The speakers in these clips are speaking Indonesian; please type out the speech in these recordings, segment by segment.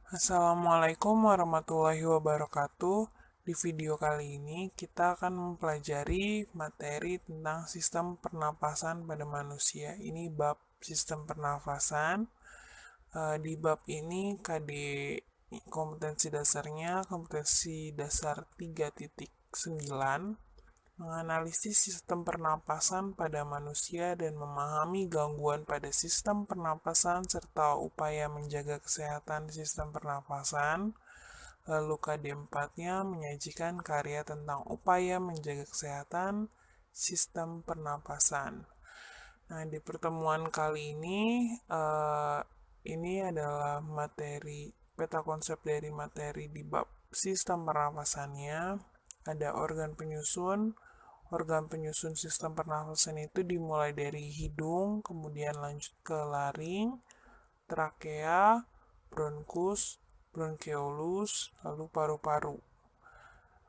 Assalamualaikum warahmatullahi wabarakatuh. Di video kali ini kita akan mempelajari materi tentang sistem pernapasan pada manusia. Ini bab sistem pernapasan. Di bab ini KD kompetensi dasarnya kompetensi dasar 3.9, menganalisis sistem pernapasan pada manusia dan memahami gangguan pada sistem pernapasan serta upaya menjaga kesehatan sistem pernapasan. Lalu KD4-nya menyajikan karya tentang upaya menjaga kesehatan sistem pernapasan. Nah, di pertemuan kali ini adalah materi peta konsep dari materi di bab sistem pernapasannya. Ada organ penyusun. Organ penyusun sistem pernapasan itu dimulai dari hidung, kemudian lanjut ke laring, trakea, bronkus, bronkeolus, lalu paru-paru.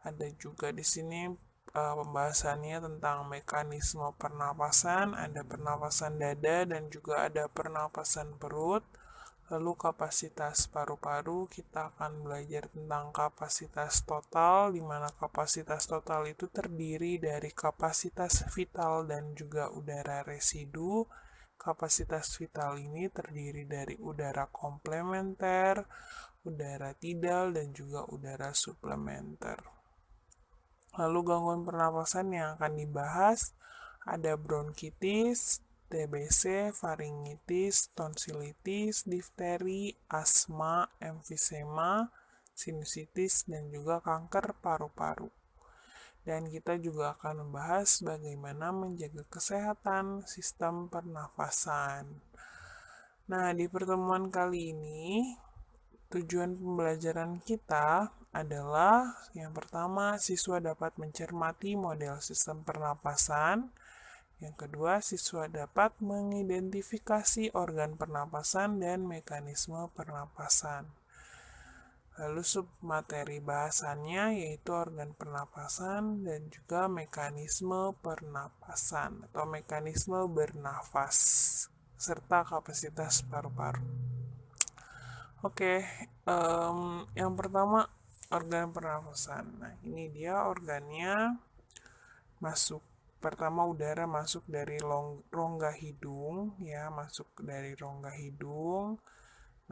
Ada juga di sini pembahasannya tentang mekanisme pernapasan, ada pernapasan dada dan juga ada pernapasan perut. Lalu kapasitas paru-paru, kita akan belajar tentang kapasitas total, di mana kapasitas total itu terdiri dari kapasitas vital dan juga udara residu. Kapasitas vital ini terdiri dari udara komplementer, udara tidal, dan juga udara suplementer. Lalu gangguan pernapasan yang akan dibahas ada bronkitis, TBC, faringitis, tonsilitis, difteri, asma, emfisema, sinusitis, dan juga kanker paru-paru. Dan kita juga akan membahas bagaimana menjaga kesehatan sistem pernafasan. Nah, di pertemuan kali ini tujuan pembelajaran kita adalah yang pertama, siswa dapat mencermati model sistem pernapasan. Yang kedua, siswa dapat mengidentifikasi organ pernapasan dan mekanisme pernapasan. Lalu submateri bahasannya yaitu organ pernapasan dan juga mekanisme pernapasan atau mekanisme bernafas serta kapasitas paru-paru. Oke, yang pertama organ pernapasan. Nah, ini dia organnya. Masuk pertama udara masuk dari rongga hidung, ya, masuk dari rongga hidung.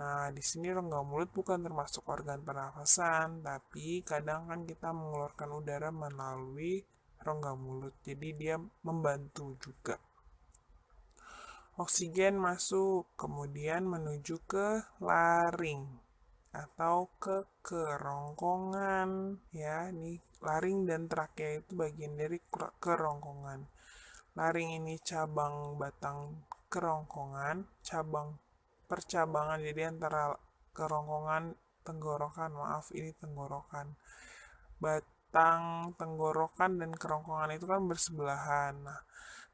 Nah, di sini rongga mulut bukan termasuk organ pernapasan, tapi kadang kan kita mengeluarkan udara melalui rongga mulut. Jadi dia membantu juga. Oksigen masuk, kemudian menuju ke laring atau ke kerongkongan, ya. Ini laring dan trakea itu bagian dari kerongkongan. Laring ini cabang batang kerongkongan, cabang percabangan, jadi antara kerongkongan tenggorokan, maaf ini tenggorokan. Batang tenggorokan dan kerongkongan itu kan bersebelahan. Nah,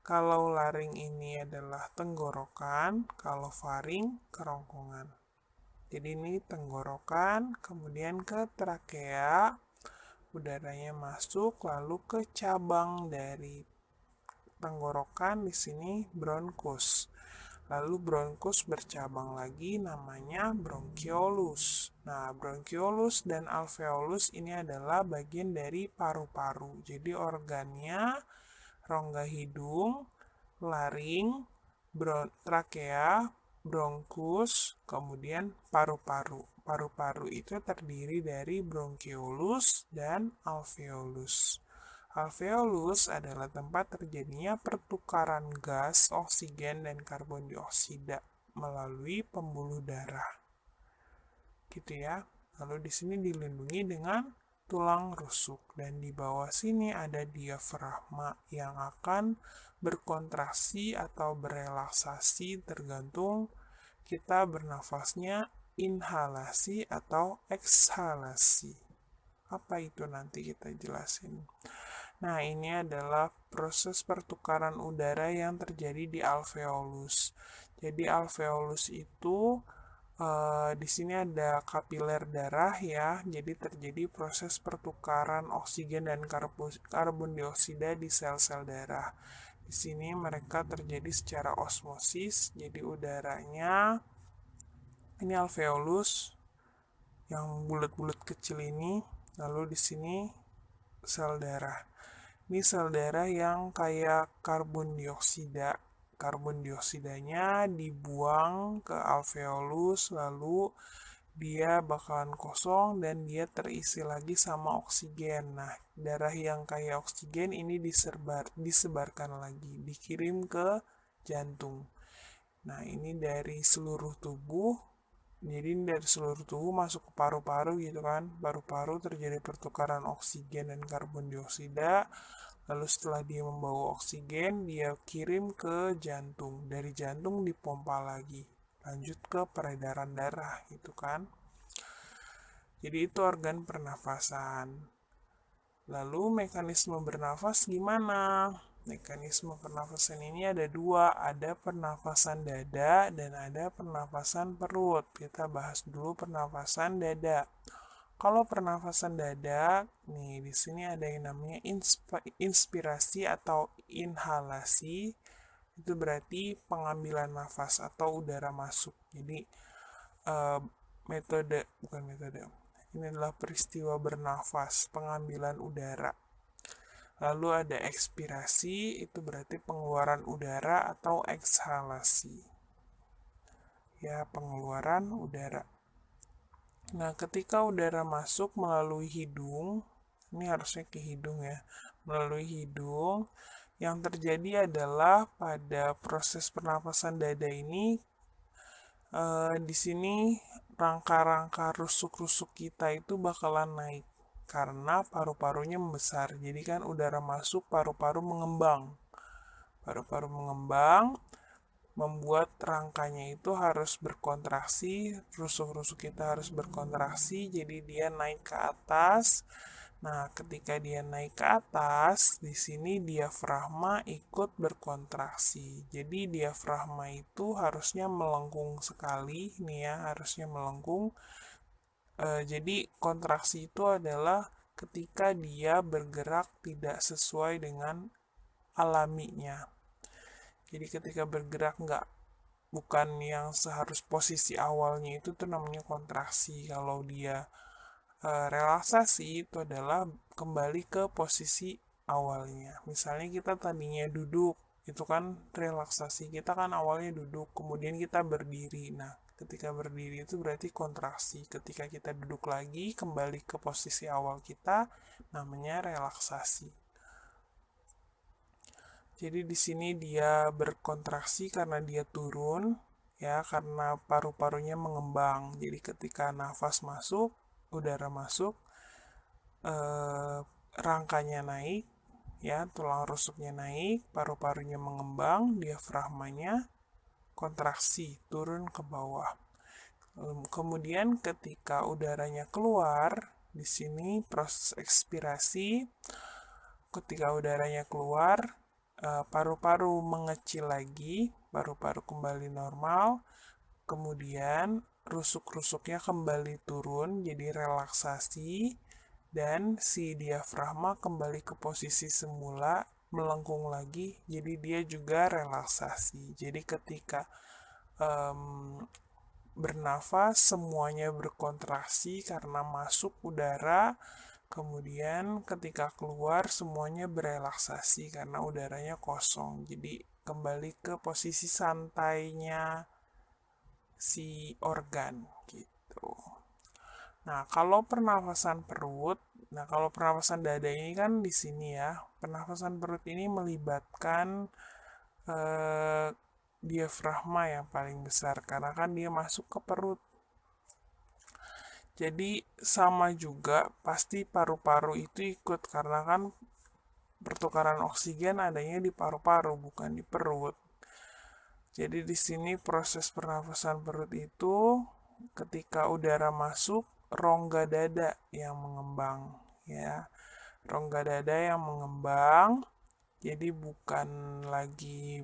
kalau laring ini adalah tenggorokan, kalau faring kerongkongan. Jadi ini tenggorokan, kemudian ke trakea, udaranya masuk, lalu ke cabang dari tenggorokan, di sini bronkus. Lalu bronkus bercabang lagi namanya bronkiolus. Nah, bronkiolus dan alveolus ini adalah bagian dari paru-paru. Jadi organnya rongga hidung, laring, trakea, bronkus, kemudian paru-paru. Paru-paru itu terdiri dari bronkiolus dan alveolus. Alveolus adalah tempat terjadinya pertukaran gas, oksigen, dan karbon dioksida melalui pembuluh darah. Gitu ya. Lalu di sini dilindungi dengan tulang rusuk dan di bawah sini ada diafragma yang akan berkontraksi atau berelaksasi tergantung kita bernafasnya inhalasi atau ekshalasi. Apa itu nanti kita jelasin. Nah, ini adalah proses pertukaran udara yang terjadi di alveolus. Jadi alveolus itu di sini ada kapiler darah, ya. Jadi terjadi proses pertukaran oksigen dan karbon dioksida di sel-sel darah. Di sini mereka terjadi secara osmosis. Jadi udaranya ini alveolus yang bulat-bulat kecil ini. Lalu di sini sel darah. Ini sel darah yang kayak karbon dioksida. Karbon dioksidanya dibuang ke alveolus, lalu dia bakalan kosong dan dia terisi lagi sama oksigen. Nah, darah yang kayak oksigen ini disebarkan lagi, dikirim ke jantung. Nah, ini dari seluruh tubuh. Jadi ini dari seluruh tubuh masuk ke paru-paru gitu kan. Paru-paru terjadi pertukaran oksigen dan karbon dioksida. Lalu setelah dia membawa oksigen, dia kirim ke jantung. Dari jantung dipompa lagi. Lanjut ke peredaran darah gitu kan. Jadi itu organ pernafasan. Lalu mekanisme bernafas gimana? Mekanisme pernafasan ini ada dua, ada pernafasan dada dan ada pernafasan perut. Kita bahas dulu pernafasan dada. Kalau pernafasan dada, nih di sini ada yang namanya inspirasi atau inhalasi. Itu berarti pengambilan nafas atau udara masuk. Jadi bukan metode. Ini adalah peristiwa bernafas, pengambilan udara. Lalu ada ekspirasi, itu berarti pengeluaran udara atau ekshalasi. Ya, pengeluaran udara. Nah, ketika udara masuk melalui hidung, ini harusnya ke hidung ya, melalui hidung, yang terjadi adalah pada proses pernapasan dada ini, di sini rangka-rangka rusuk-rusuk kita itu bakalan naik karena paru-parunya membesar. Jadi kan udara masuk, paru-paru mengembang. Paru-paru mengembang membuat rangkanya itu harus berkontraksi, rusuk-rusuk kita harus berkontraksi, jadi dia naik ke atas. Nah, ketika dia naik ke atas, di sini diafragma ikut berkontraksi. Jadi diafragma itu harusnya melengkung sekali, nih ya, harusnya melengkung. Jadi kontraksi itu adalah ketika dia bergerak tidak sesuai dengan alaminya. Jadi ketika bergerak bukan yang seharus posisi awalnya itu tuh namanya kontraksi. Kalau dia relaksasi itu adalah kembali ke posisi awalnya. Misalnya kita tadinya duduk, itu kan relaksasi kita kan awalnya duduk, kemudian kita berdiri. Nah, ketika berdiri itu berarti kontraksi. Ketika kita duduk lagi, kembali ke posisi awal kita, namanya relaksasi. Jadi di sini dia berkontraksi karena dia turun, ya, karena paru-parunya mengembang. Jadi ketika nafas masuk, udara masuk, rangkanya naik, ya, tulang rusuknya naik, paru-parunya mengembang, diafragmanya kontraksi, turun ke bawah. Kemudian ketika udaranya keluar, di sini proses ekspirasi, ketika udaranya keluar, paru-paru mengecil lagi, paru-paru kembali normal, kemudian rusuk-rusuknya kembali turun, jadi relaksasi, dan si diafragma kembali ke posisi semula, melengkung lagi, jadi dia juga relaksasi. Jadi ketika bernafas semuanya berkontraksi karena masuk udara, kemudian ketika keluar semuanya berelaksasi karena udaranya kosong. Jadi kembali ke posisi santainya si organ gitu. Nah, kalau pernafasan perut, kalau pernafasan dada ini kan di sini ya. Pernafasan perut ini melibatkan diafragma yang paling besar karena kan dia masuk ke perut. Jadi sama juga pasti paru-paru itu ikut karena kan pertukaran oksigen adanya di paru-paru bukan di perut. Jadi di sini proses pernafasan perut itu ketika udara masuk rongga dada yang mengembang ya. Rongga dada yang mengembang. Jadi bukan lagi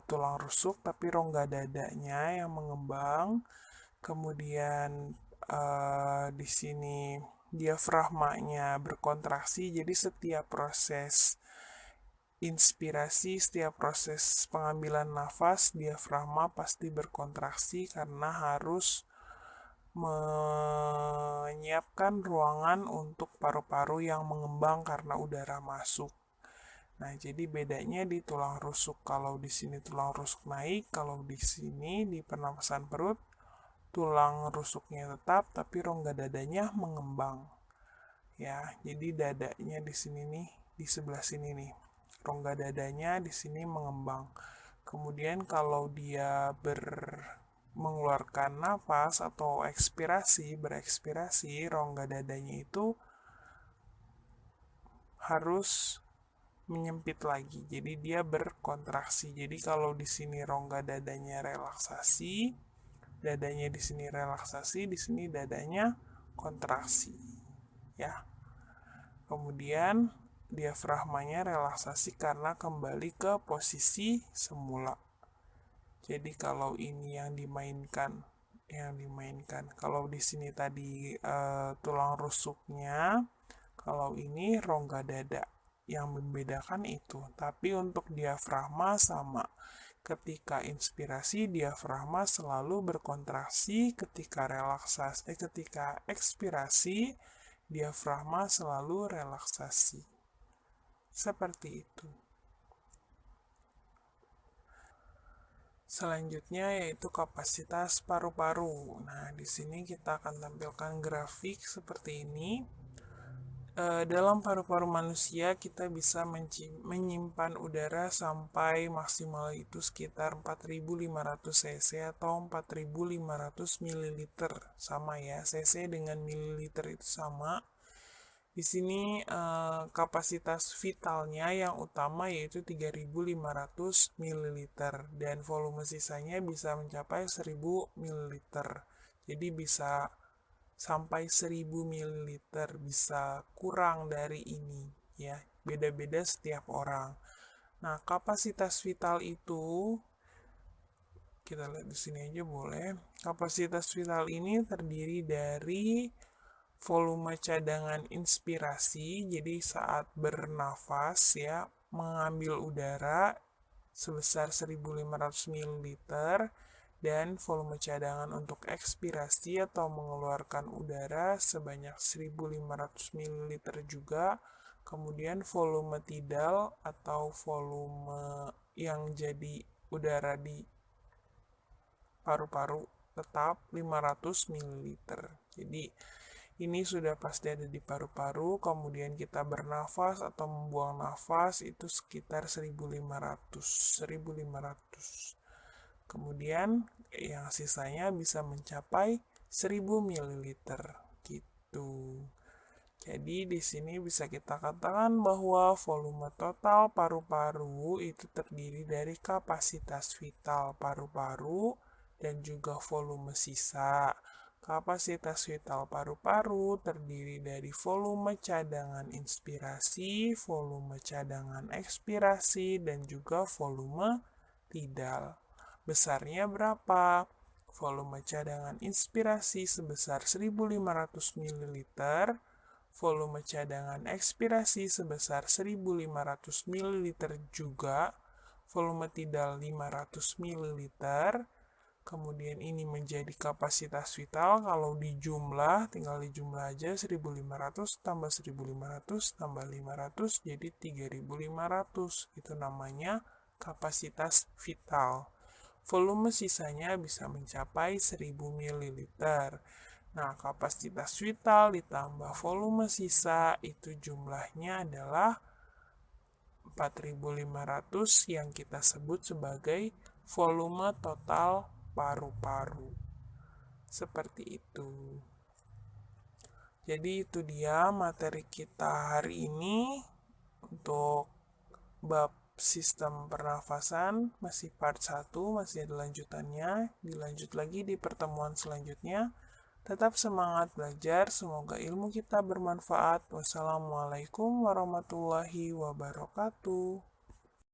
tulang rusuk tapi rongga dadanya yang mengembang. Kemudian di sini diafragmanya berkontraksi. Jadi setiap proses inspirasi, setiap proses pengambilan nafas, diafragma pasti berkontraksi karena harus menyiapkan ruangan untuk paru-paru yang mengembang karena udara masuk. Nah, jadi bedanya di tulang rusuk. Kalau di sini tulang rusuk naik, kalau di sini di pernapasan perut tulang rusuknya tetap tapi rongga dadanya mengembang. Ya, jadi dadanya di sini nih, di sebelah sini nih. Rongga dadanya di sini mengembang. Kemudian kalau dia mengeluarkan nafas atau berekspirasi, rongga dadanya itu harus menyempit lagi. Jadi dia berkontraksi. Jadi kalau di sini rongga dadanya relaksasi, dadanya di sini relaksasi, di sini dadanya kontraksi. Ya. Kemudian diafragmanya relaksasi karena kembali ke posisi semula. Jadi kalau ini yang dimainkan. Kalau di sini tadi tulang rusuknya, kalau ini rongga dada. Yang membedakan itu. Tapi untuk diafragma sama. Ketika inspirasi, diafragma selalu berkontraksi. Ketika ekspirasi, diafragma selalu relaksasi. Seperti itu. Selanjutnya yaitu kapasitas paru-paru. Nah, di sini kita akan tampilkan grafik seperti ini. Dalam paru-paru manusia kita bisa menyimpan udara sampai maksimal itu sekitar 4.500 cc atau 4.500 ml. Sama ya, cc dengan mililiter itu sama. Di sini kapasitas vitalnya yang utama yaitu 3.500 ml dan volume sisanya bisa mencapai 1.000 ml. Jadi bisa sampai 1.000 ml, bisa kurang dari ini ya. Beda-beda setiap orang. Nah, kapasitas vital itu kita lihat di sini aja boleh. Kapasitas vital ini terdiri dari volume cadangan inspirasi, jadi saat bernafas ya, mengambil udara sebesar 1.500 ml dan volume cadangan untuk ekspirasi atau mengeluarkan udara sebanyak 1.500 ml juga. Kemudian volume tidal atau volume yang jadi udara di paru-paru tetap 500 ml. Jadi ini sudah pasti ada di paru-paru, kemudian kita bernafas atau membuang nafas itu sekitar 1.500. Kemudian yang sisanya bisa mencapai 1.000 ml gitu. Jadi di sini bisa kita katakan bahwa volume total paru-paru itu terdiri dari kapasitas vital paru-paru dan juga volume sisa. Kapasitas vital paru-paru terdiri dari volume cadangan inspirasi, volume cadangan ekspirasi, dan juga volume tidal. Besarnya berapa? Volume cadangan inspirasi sebesar 1.500 ml, volume cadangan ekspirasi sebesar 1.500 ml juga, volume tidal 500 ml, kemudian ini menjadi kapasitas vital. Kalau dijumlah, tinggal dijumlah aja 1.500 tambah 1.500 tambah 500 jadi 3.500. Itu namanya kapasitas vital. Volume sisanya bisa mencapai 1.000 ml. Nah, kapasitas vital ditambah volume sisa itu jumlahnya adalah 4.500 yang kita sebut sebagai volume total paru-paru. Seperti itu. Jadi itu dia materi kita hari ini untuk bab sistem pernafasan, masih part 1, masih ada lanjutannya. Dilanjut lagi di pertemuan selanjutnya. Tetap semangat belajar, semoga ilmu kita bermanfaat. Wassalamualaikum warahmatullahi wabarakatuh.